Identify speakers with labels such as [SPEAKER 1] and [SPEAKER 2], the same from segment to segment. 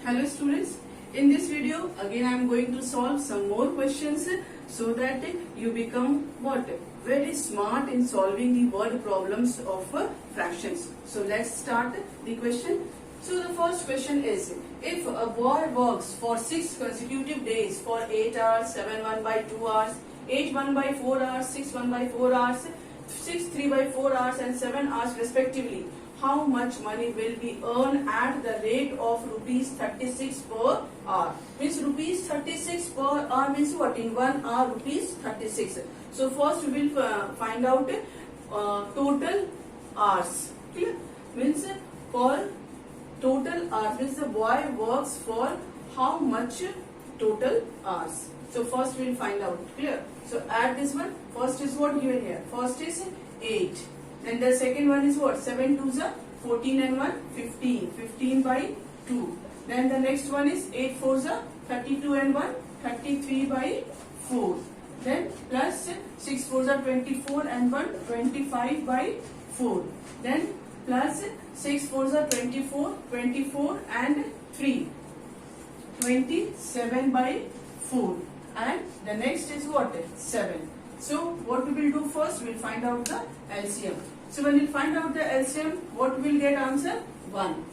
[SPEAKER 1] Hello students, in this video again I am going to solve some more questions so that you become what? Very smart in solving the word problems of fractions. So let's start the question. So the first question is, if a boy works for 6 consecutive days for 8 hours, 7 1 by 2 hours, 8 1 by 4 hours, 6 1 by 4 hours, 6 3 by 4 hours and 7 hours respectively, how much money will be earned at the rate of rupees 36 per hour? Means rupees 36 per hour means what? In 1 hour rupees 36. So first we will find out total hours. Clear? Means for total hours means the boy works for how much total hours. So first we will find out. Clear? So add this one. First is what given here? First is 8. Then the second one is what? 7 2s are 14 and 1 15. 15 by 2. Then the next one is 8 4s are 32 and 1 33 by 4. Then plus 6 4s are 24 and 1 25 by 4. Then plus 6 4s are 24 24 and 3 27 by 4. And the next is what? 7. So what we will do first? We will find out the LCM. So when we find out the LCM, what we will get answer? 1.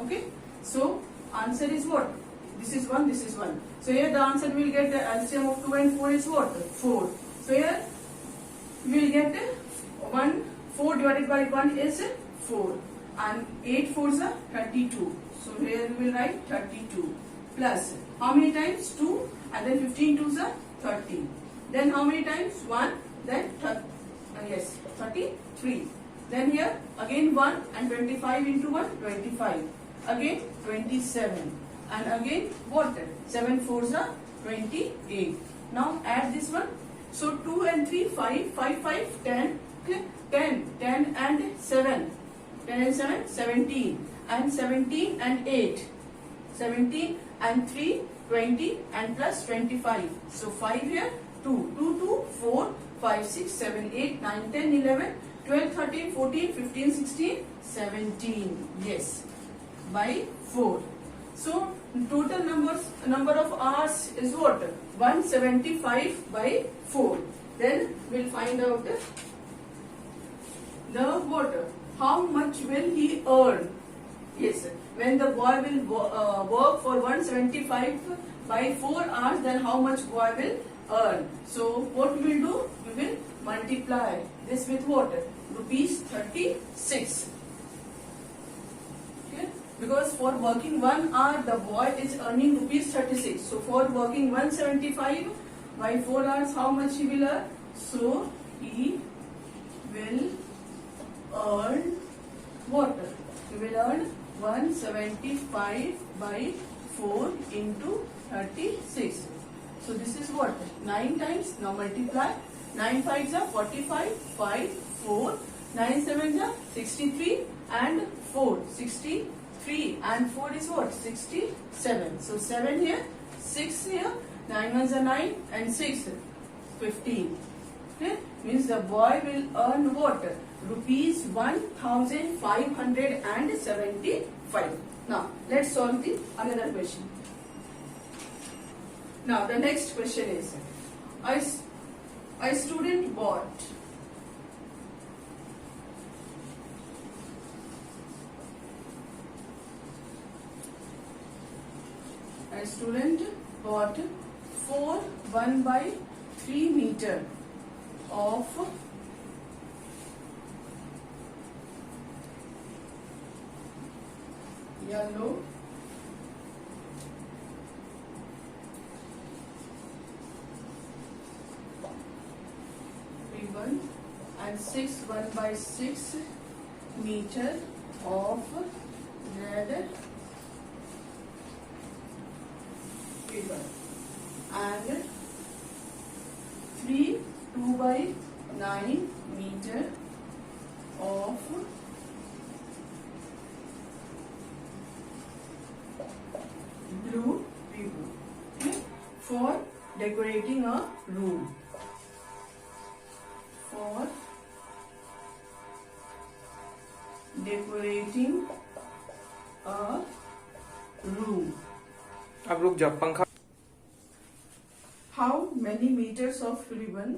[SPEAKER 1] Okay. So answer is what? This is 1, this is 1. So here the answer we will get the LCM of 2 and 4 is what? 4. So here we will get 4 divided by 1 is 4. And 8 4s are 32. So here we will write 32. Plus how many times? 2 and then 15 2s are 30. Then how many times? 1, then 33. Then here again 1 and 25 into 1, 25. Again 27. And again what? 7 4s are 28. Now add this one. So 2 and 3, 5, 5, 5, 10. 10 and 7. 10 and 7, 17. And 17 and 8. 17 and 3, 20 and plus 25. So 5 here. 2, 2, 2, 4, 5, 6, 7, 8, 9, 10, 11, 12, 13, 14, 15, 16, 17. Yes, by 4. So total number of hours is what? 175 by 4. Then we'll find out the what? How much will he earn? Yes, when the boy will work for 175 by 4 hours, then how much boy will earn? So what we will do? We will multiply this with what? Rupees 36. Okay? Because for working 1 hour the boy is earning rupees 36. So for working 175 by 4 hours, how much he will earn? So he will earn what? He will earn 175 by 4 into 36. So this is what? 9 times. Now multiply. 9 5s are 45. 5, 4. 9 7s are 63 and 4. 63 and 4 is what? 67. So 7 here, 6 here, 9 1s are 9 and 6, 15. Okay? Means the boy will earn what? Rupees 1575. Now let's solve the another question. Now the next question is, a student bought a student bought 4 1 by 3 meter of yellow ribbon and 6 1 by 6 meter of red ribbon and 3 2 by 9 meter of blue ribbon. Okay? For decorating a room. For decorating a room.
[SPEAKER 2] अब रुक जा पंखा.
[SPEAKER 1] How many meters of ribbon?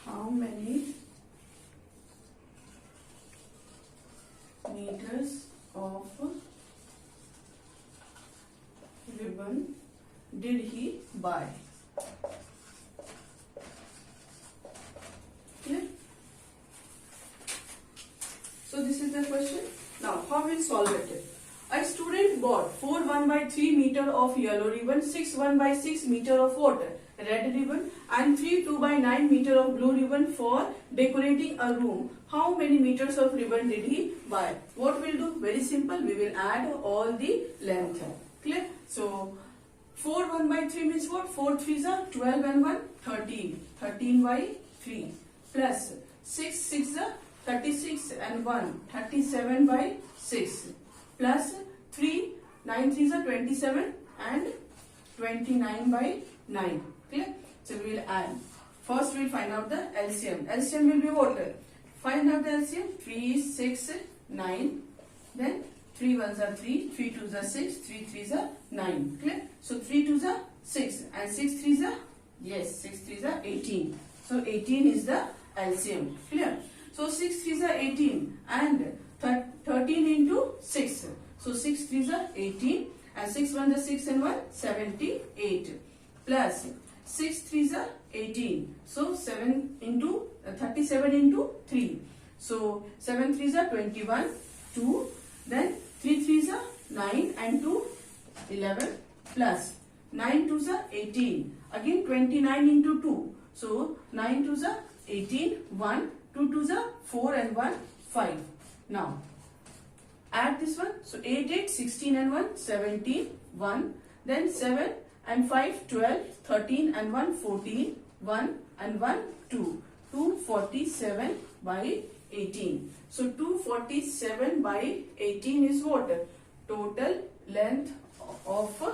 [SPEAKER 1] How many meters of ribbon did he buy? Clear? So this is the question. Now how we'll solve it? A student bought 4 1/3 meter of yellow ribbon, 6 1/6 meter of what? Red ribbon, and 3 2/9 meter of blue ribbon for decorating a room. How many meters of ribbon did he buy? What we'll do? Very simple. We will add all the length. Clear? So 4 1/3 means what? 4 3s are 12 and 1 13. 13 by 3 plus 6 6 are 36 and 1 37 by 6 plus 3 9 3s are 27 and 29 by 9. Clear? So we will add. First we will find out the LCM. LCM will be what? Find out the LCM. 3 6 9. Then 3 1s are 3, 3 2s are 6, 3 3s are 9. Clear? So 3 2s are 6 and 6 3s are, yes, 6 3s are 18. So 18 is the LCM. Clear? So 6 3s are 18 and 13 into 6. So 6 3s are 18 and 6 1s are 6 and 1 78 plus 6 3s are 18. So 7 into 37 into 3. So 7 3s are 21, 2. Then 3 3s are 9 and 2 11 plus 9 2s are 18. Again 29 into 2. So 9 2s are 18, 1, 2 2s are 4 and 1 5. Now add this one. So 8 8 16 and 1 17 1. Then 7 and 5 12 13 and 1 14 1 and 1 2. 247 by 18. So 247 by 18 is what? Total length of a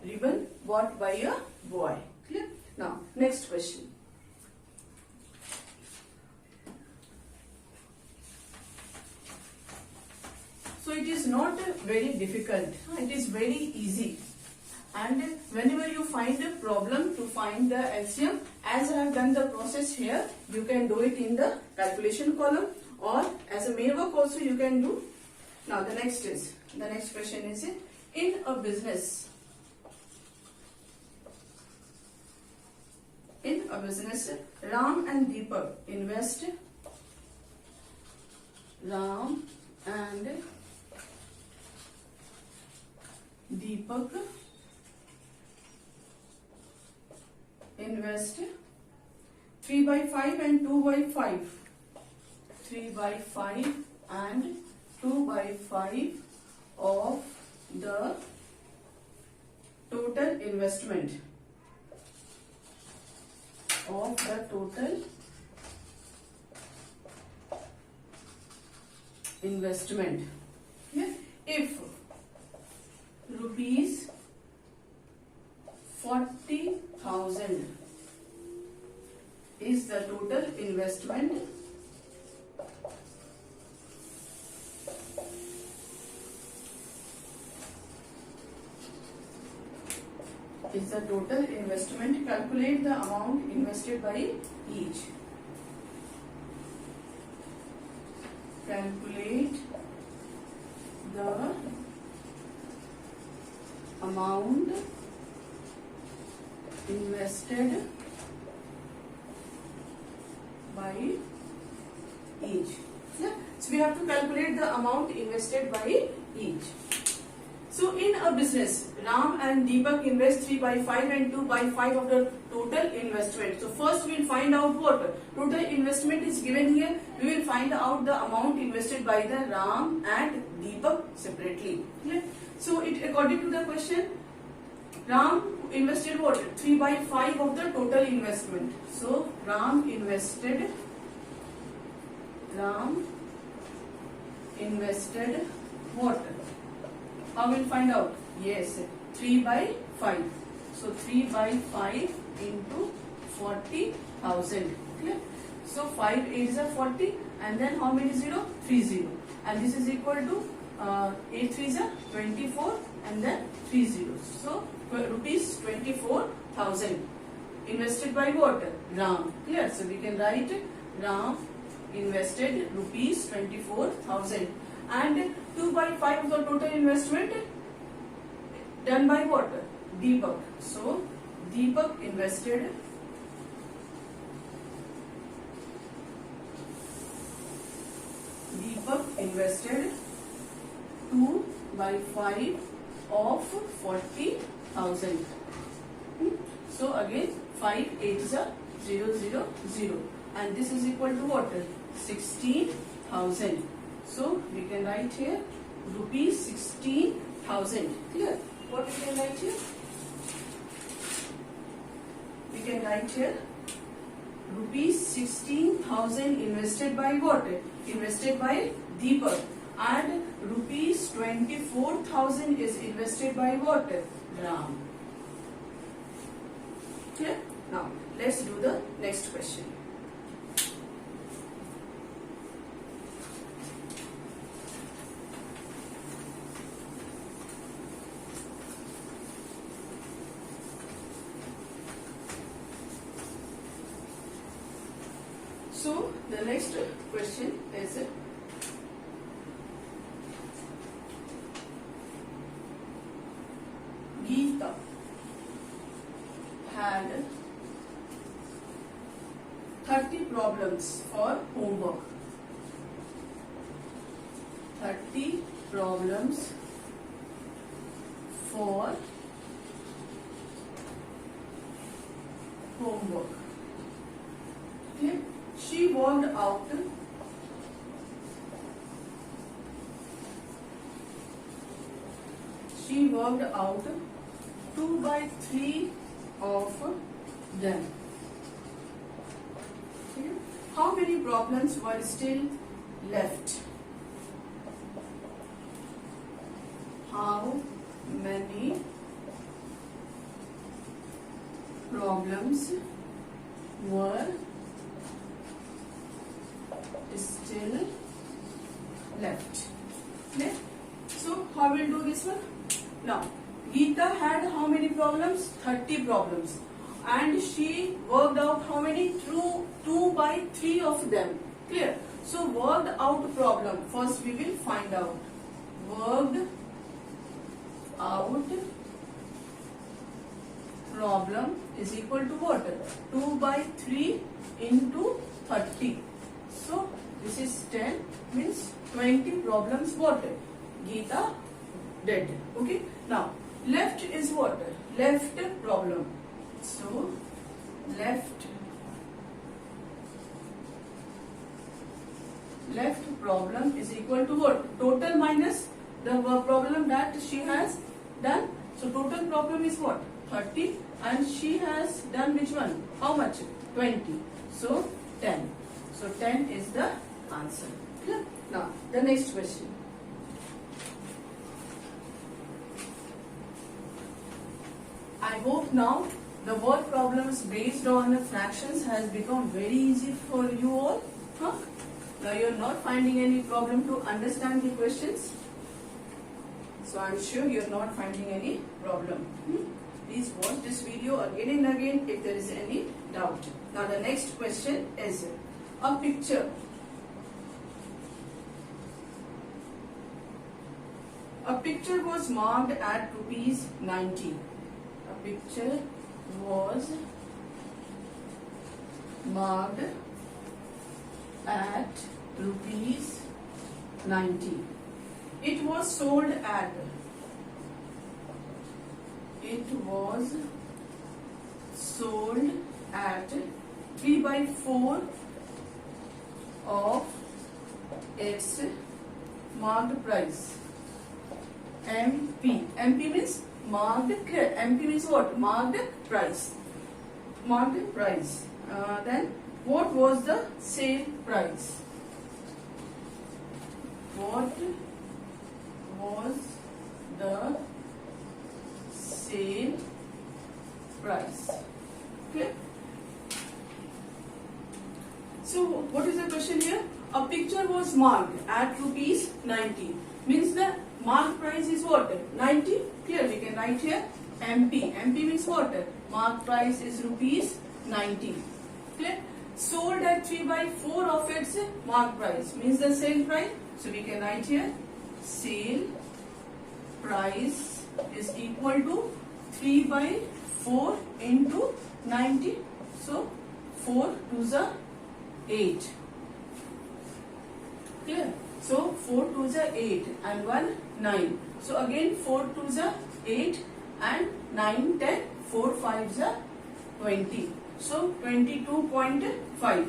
[SPEAKER 1] ribbon bought by a boy. Clear? Now next question. So it is not very difficult. It is very easy. And whenever you find a problem to find the LCM, as I have done the process here, you can do it in the calculation column, or as a main work also you can do. Now the next question is, in a business, Ram and Deepak invest invest 3 by 5 and 2 by 5. 3 by 5 and 2 by 5 of the total investment. Yeah. If rupees 40,000 is the total investment, calculate the amount invested by each. Calculate the amount invested by each. Yeah? So we have to calculate the amount invested by each. So in a business, Ram and Deepak invest 3 by 5 and 2 by 5 of the total investment. So first we will find out what total investment is given here. We will find out the amount invested by the Ram and Deepak separately. Okay? So it according to the question, Ram invested what? 3 by 5 of the total investment. So Ram invested what? How will find out? Yes, 3 by 5. So 3 by 5 into 40,000. Clear? So 5 8s are 40, and then how many 0? 3 0. And this is equal to 8 3s are 24 and then 3 zeros. So rupees 24,000 invested by what? Ram. Clear? So we can write Ram invested rupees 24,000 and 2 by 5 of the total investment done by what? Deepak. So Deepak invested 2 by 5 of 40,000. So again 5 8s are 0 0 0 and this is equal to what? 16,000. So we can write here rupees 16,000. Clear? What we can write here? We can write here rupees 16,000 invested by what? Invested by Deepak, and rupees 24,000 is invested by what? Ram. Clear? Now let's do the next question. So the next question is Geeta had 30 problems for homework. 30 problems for homework. Okay. She worked out 2 by 3 of them. Okay. How many problems were still left? How many problems were still left? Okay. So how will do this one? Now Geeta had how many problems? 30 problems, and she worked out how many? Through 2 by 3 of them. Clear? So worked out problem. First we will find out. Worked out problem is equal to what? 2 by 3 into 30. So this is 10, means 20 problems what? Geeta did. Okay. Now left is what? Left problem. So left problem is equal to what? Total minus the problem that she has done. So total problem is what? 30, and she has done which one? How much? 20. So 10. So 10 is the answer. Clear? Now the next question. I hope now the word problems based on fractions has become very easy for you all. Huh? Now you are not finding any problem to understand the questions. So I am sure you are not finding any problem. Please watch this video again and again if there is any doubt. Now the next question is a picture. A picture was marked at rupees 90. A picture was marked at rupees 90. It was sold at 3 by 4 of its marked price. MP. MP means marked. MP means what? Marked price. Marked price. Then what was the sale price? What was the sale price? Okay. So what is the question here? A picture was marked at rupees 90. means the mark price is what? 90. Clear? We can write here MP. MP means what? Mark price is rupees 90. Clear? Sold at 3/4 of its mark price means the sale price. So we can write here sale price is equal to 3/4 into 90. So 4 2s are 8. Clear? So 4 2s are 8 and 1 9. So again 4 2s are 8 and 9 10. 4 5s are 20. So 22.5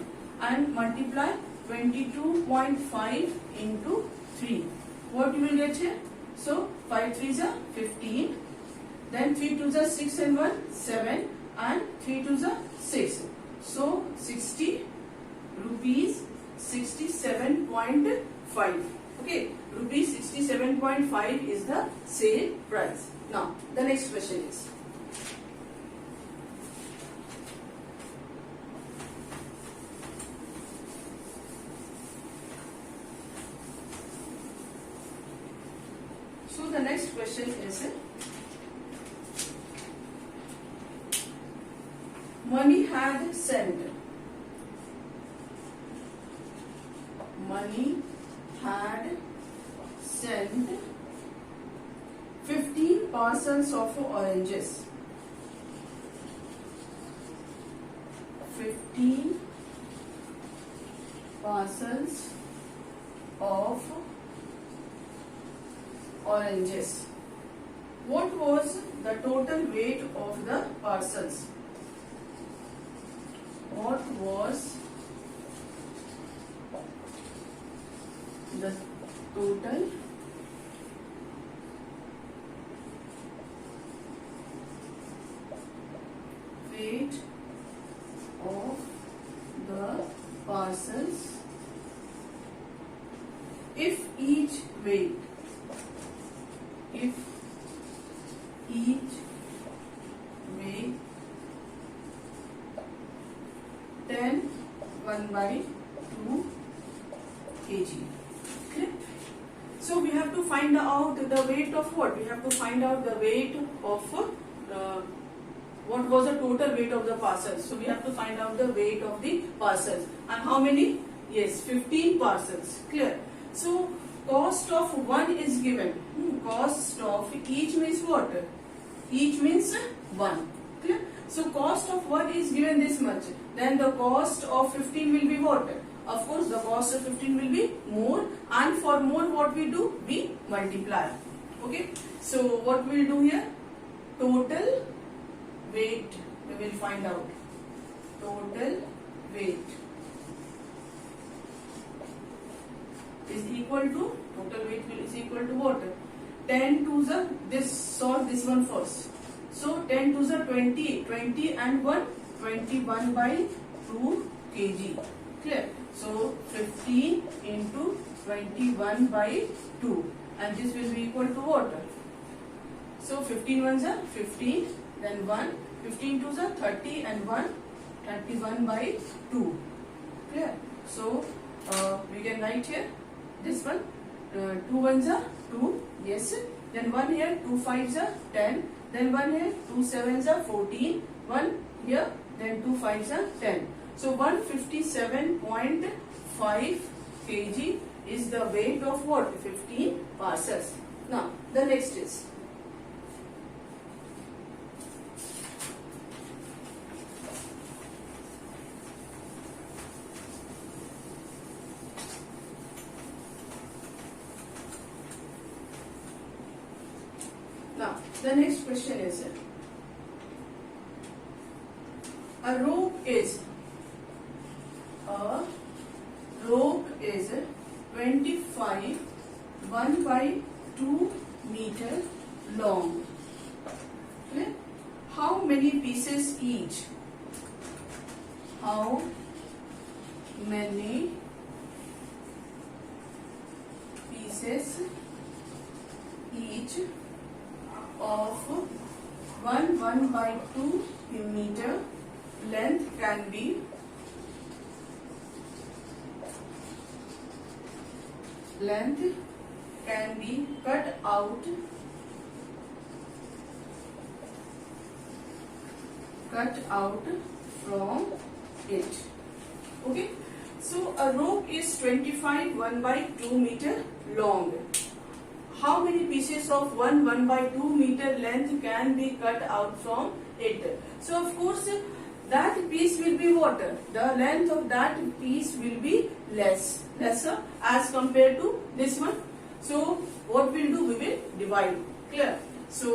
[SPEAKER 1] and multiply 22.5 into 3. What you will get here? So 5 3s are 15. Then 3 2s are 6 and 1 7 and 3 2s are 6. So 60 rupees 67.5. Okay, rupees 67.5 is the sale price. Now the next question is, so the next question is, money had sent. Money had sent 15 parcels of oranges. 15 parcels of oranges. What was the total weight of the parcels? What was the total weight of the parcels if each weight 10 1/2 kg. Okay. So we have to find out the weight of what? We have to find out the weight of what was the total weight of the parcels. So we have to find out the weight of the parcels. And how many? Yes, 15 parcels. Clear? So cost of one is given. Cost of each means what? Each means 1. Clear? So cost of one is given this much. Then the cost of 15 will be what? Of course, the cost of 15 will be more, and for more what we do? We multiply. Okay. So what we will do here? Total weight we will find out. Total weight is equal to, total weight is equal to what? 10 2s are, this, solve this one first. So 10 2s are 20, 20 and 1, 21/2 kg. Clear? So 15 into 21/2, and this will be equal to what? So 15 ones are 15, then 1, 15 twos are 30 and 1, 31/2. Clear? So we can write here this one, 2 ones are 2, yes, then 1 here, 2 fives are 10, then 1 here, 2 sevens are 14, 1 here, then 2 fives are 10. So 157.5 kg is the weight of what? 15 parcels. Now the next is, now the next question is, a rope is 25 1/2 meter long. Okay? How many pieces each? How many pieces each of 1/2 meter length can be? can be cut out from it. Okay, so a rope is 25 1/2 meter long. How many pieces of 1/2 meter length can be cut out from it? So of course that piece will be what? The length of that piece will be lesser as compared to this one. So what we'll do, we will divide. Clear? So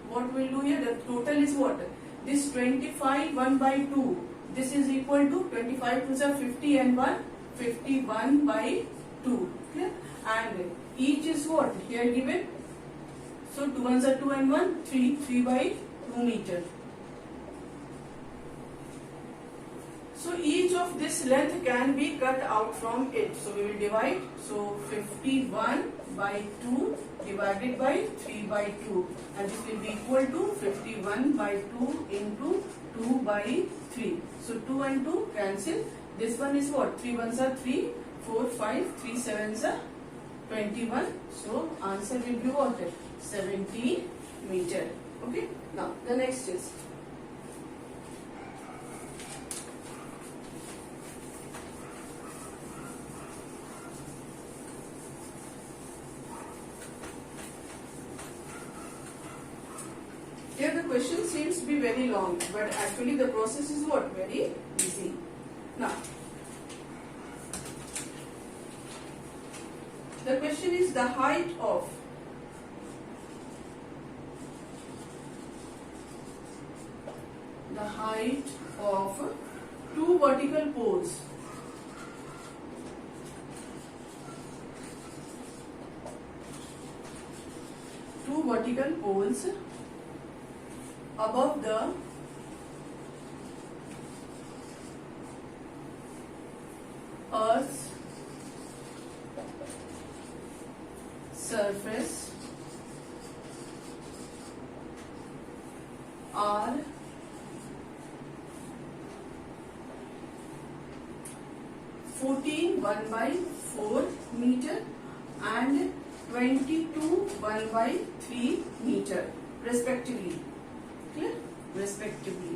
[SPEAKER 1] what we'll do here, the total is what? This 25 1/2. This is equal to 25 to the 50 and 1 51/2. Clear? And each is what here given. So 2 ones are 2 and 1 3/2 meter. So each of this length can be cut out from it. So we will divide. So 51/2 divided by 3/2, and this will be equal to 51/2 into 2/3. So 2 and 2 cancel. This one is what? 3 ones are 3, 4, 5, 3 sevens are 21. So answer will be what? 70 meter. Okay. Now the next is here. The question seems to be very long, but actually the process is what? Very easy. Now the question is the height of two vertical poles above the Earth's surface are 14 1/4 meter and 22 1/3 meter respectively. Clear? Respectively.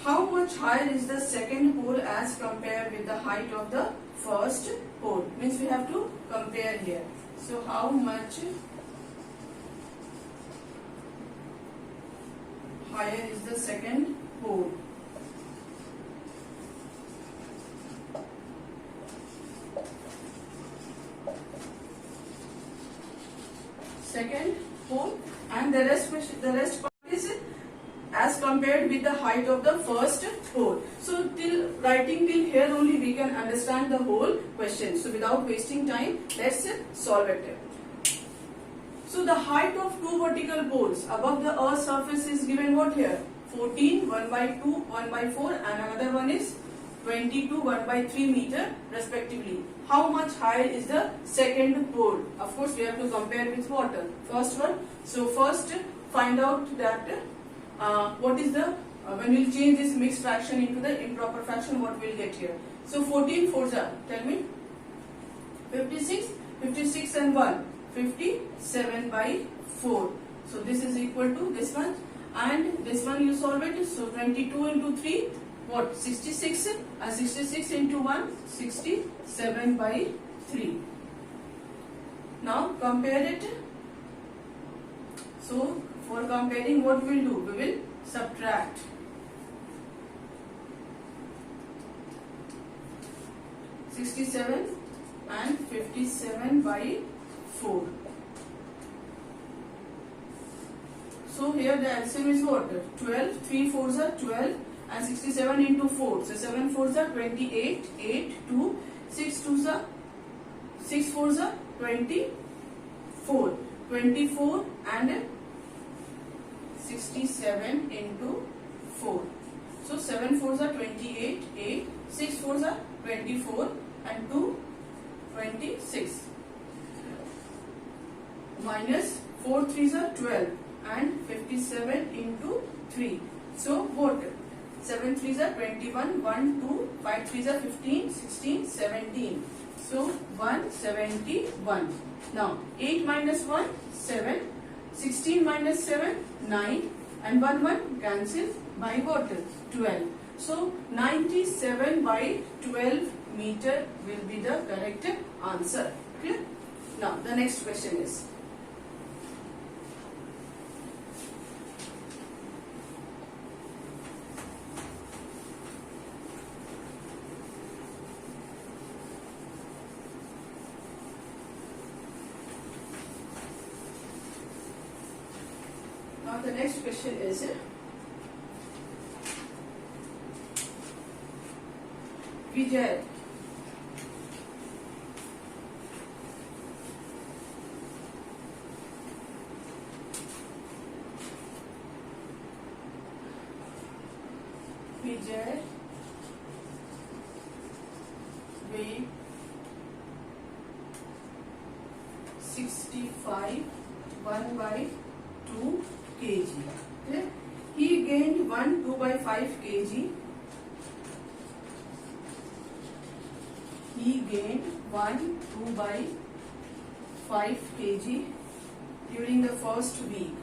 [SPEAKER 1] How much higher is the second pole as compared with the height of the first pole? Means we have to compare here. So how much higher is the second pole? Second pole, and the rest part is as compared with the height of the first pole. So writing till here only we can understand the whole question. So without wasting time, let's solve it. So the height of two vertical poles above the Earth's surface is given what here? 14 1/2 1/4 and another one is 22 1/3 meter respectively. How much higher is the second pole? Of course we have to compare with what? First one. So first find out that what is the when we'll change this mixed fraction into the improper fraction, what we'll get here. So 14 fours are, tell me, 56, 56 and 1, 57/4. So this is equal to this one, and this one you solve it. So 22 into 3, what? 66, and 66 into 1, 67/3. Now compare it. So for comparing, what we'll do? We will subtract. (67) and 57/4. So here the LCM is what? 12. 3 fours are 12 and 67 into 4. So 7 fours are 28. 8, 2, 6 twos are 6 fours are 24. 24 and 67 into 4. So 7 fours are 28, 8, 6 fours are 24 and 2, 26. Minus 4 threes are 12 and 57 into 3. So what? 7 3s are 21, 1, 2, 5 3s are 15, 16, 17. So 171. Now 8 minus 1, 7. 16 minus 7, 9. And 1 cancel by what? 12. So 97 by 12 meter will be the correct answer. Clear? Now the next question is. Now the next question is Vijay weighed 65 1 by 2 kg. Okay? He gained 1 2 by 5 kg. He gained 1 2 by 5 kg during the first week.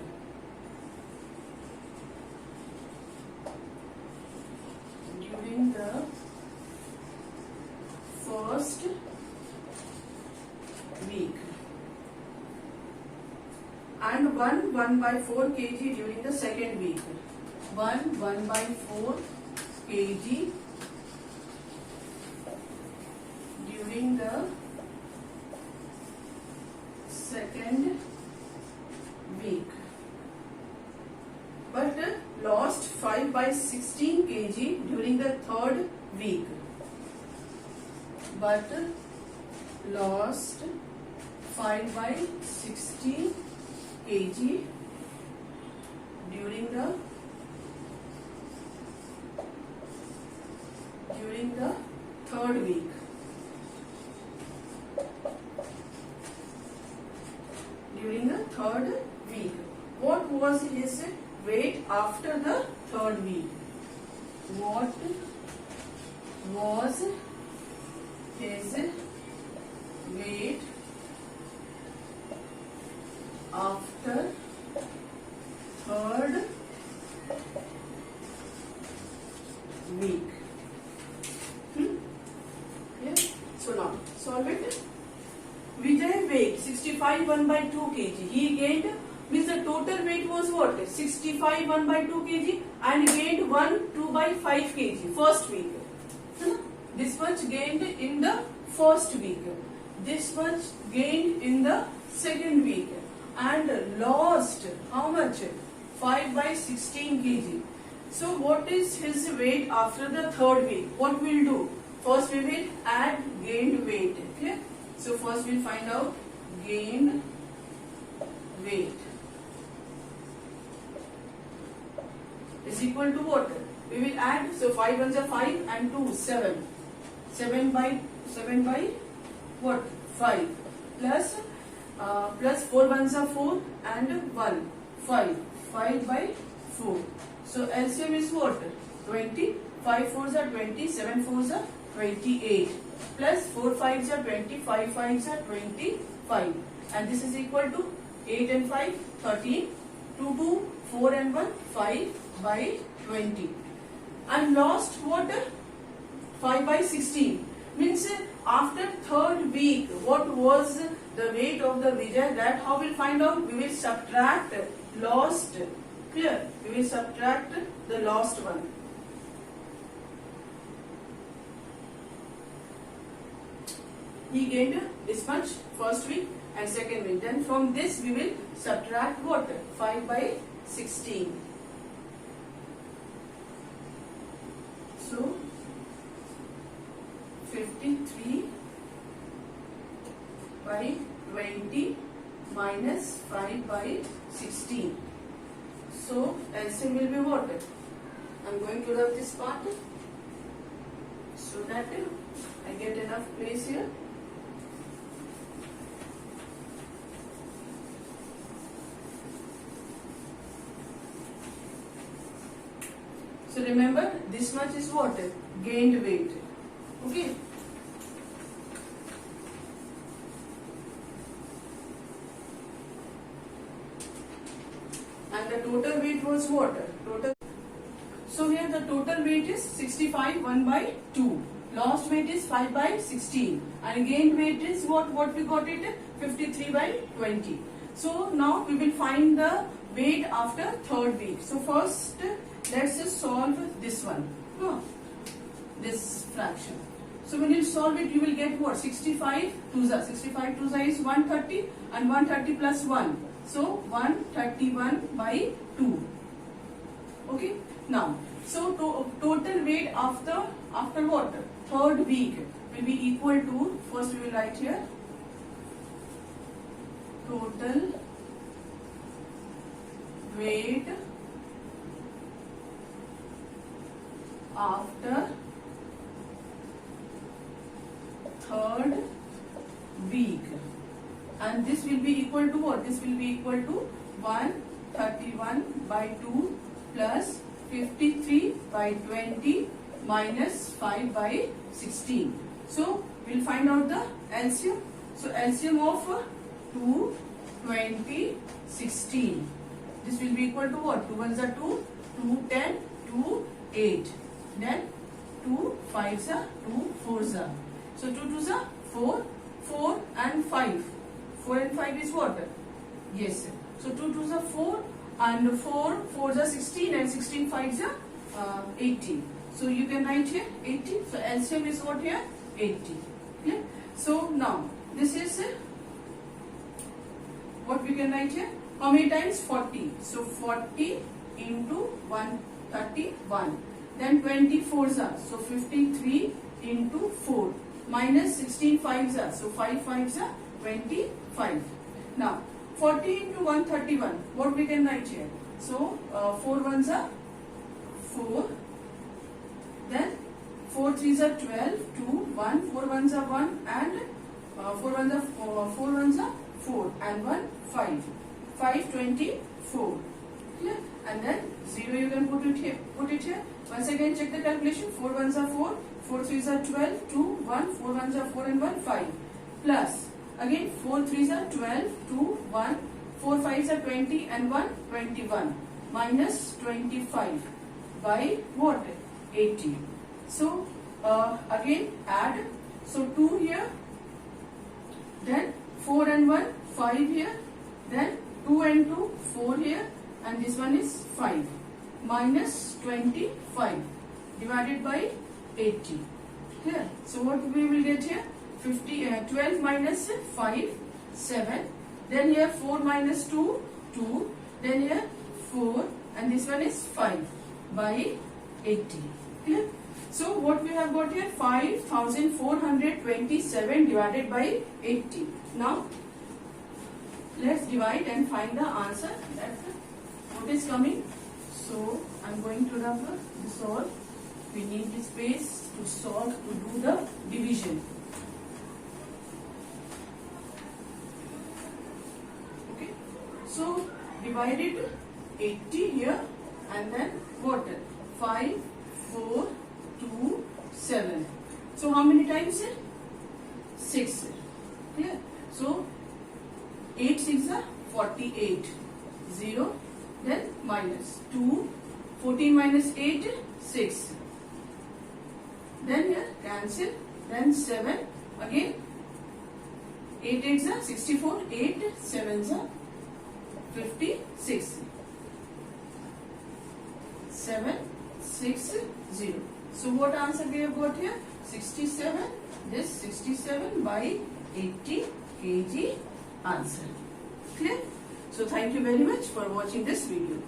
[SPEAKER 1] During the first week. And 1 by 4 kg during the second week. 1 by 4 kg during the second week. But lost 5 by 16 kg during the third week. But lost 5 by 16 kg during the third week. During the third week. What was his weight after the third week? What was his weight after third week? Yeah. So now solve it. Vijay weighed 65 1 by 2 kg. He gained, means the total weight was what? 65 1 by 2 kg and gained 1 2 by 5 kg first week. This much gained in the first week. This much gained in the second week. And lost how much? 5 by 16 kg. So what is his weight after the third week? What we'll do? First we will add gained weight. Okay? So first we'll find out gained weight is equal to what? We will add, so 5 ones are 5 and 2 7. 7 by what? 5 plus 4 ones are 4 and 1 5. 5 by 4. So LCM is what? 20. 5 fours are 20. 7 fours are 28. Plus 4 fives are 20. 5 fives are 25. And this is equal to 8 and 5 13. 2 2 4 and 1 5 by 20. And lost what? 5 by 16. Means after third week, what was the weight of the Vijay? That how we'll find out? We will subtract lost. Clear? We will subtract the lost one. He gained this much first week and second week. Then from this we will subtract what? 5 by 16. So 53 by 20 minus 5 by 16. So LCM will be what? I am going to rub this part so that I get enough place here. So remember, this much is what? Gained weight. Okay. And the total weight was what? Total. So here the total weight is 65, 1 by 2. Lost weight is 5 by 16. And gained weight is what we got it? 53 by 20. So now we will find the weight after third week. So first let's just solve this one. This fraction. So when you solve it, you will get what? 65 2 is 130 and 130 plus 1. So 131 by 2. Okay. Now, so total weight after what? Third week will be equal to, first we will write here, total weight after third week, and this will be equal to what? This will be equal to 131 by 2 plus 53 by 20 minus 5 by 16. So we'll find out the LCM. So LCM of 2, 20, 16. This will be equal to what? 2 ones are 2, 2, 10, 2, 8. Then 2 5s are 2 4s are. So 2 2s are 4, 4 and 5. 4 and 5 is what? Yes. So 2 2s are 4 and 4 4s are 16 and 16 5s are 80. So you can write here 80. So LCM is what here? 80. Okay. So now this is what we can write here. How many times? 40. So 40 into 131. Then 24s are. So 53 into 4 minus 16 5s are. So 5 5s are 25. Now 40 into 131. What we can write here? So 4 1s are 4. Then 4 3s are 12, 2, 1, 4 1s are 1 and 4 1s are 4 and 1 5. 5 24. Clear? And then 0 you can put it here. Once again check the calculation. 4 1s are 4, 4 3s are 12, 2, 1, 4 1s are 4 and 1 5. Plus again 4 3s are 12, 2, 1, 4 5s are 20 and 1 21 minus 25 by what? 80. So again add. So 2 here, then 4 and 1 5 here, then 2 and 2 4 here, and this one is 5 minus 25 divided by 80. Here. So what we will get here? 12 minus 5 7. Then here 4 minus 2 2. Then here 4 and this one is 5 by 80. Clear? So what we have got here? 5427 divided by 80. Now let's divide and find the answer. That's what is coming. So I'm going to rub the solve. We need the space to solve, to do the division. Okay. So divided 80 here and then what? 5 4 2 7. So how many times? 6. Clear? So 8 6 are 48. 0. Then minus 2. 14 minus 8 6. Then here cancel. Then 7. Again 8 8s are 64. 8 7s are 56. 7 6 0. So what answer we have got here? 67. This 67 by 80 kg answer. Clear? So thank you very much for watching this video.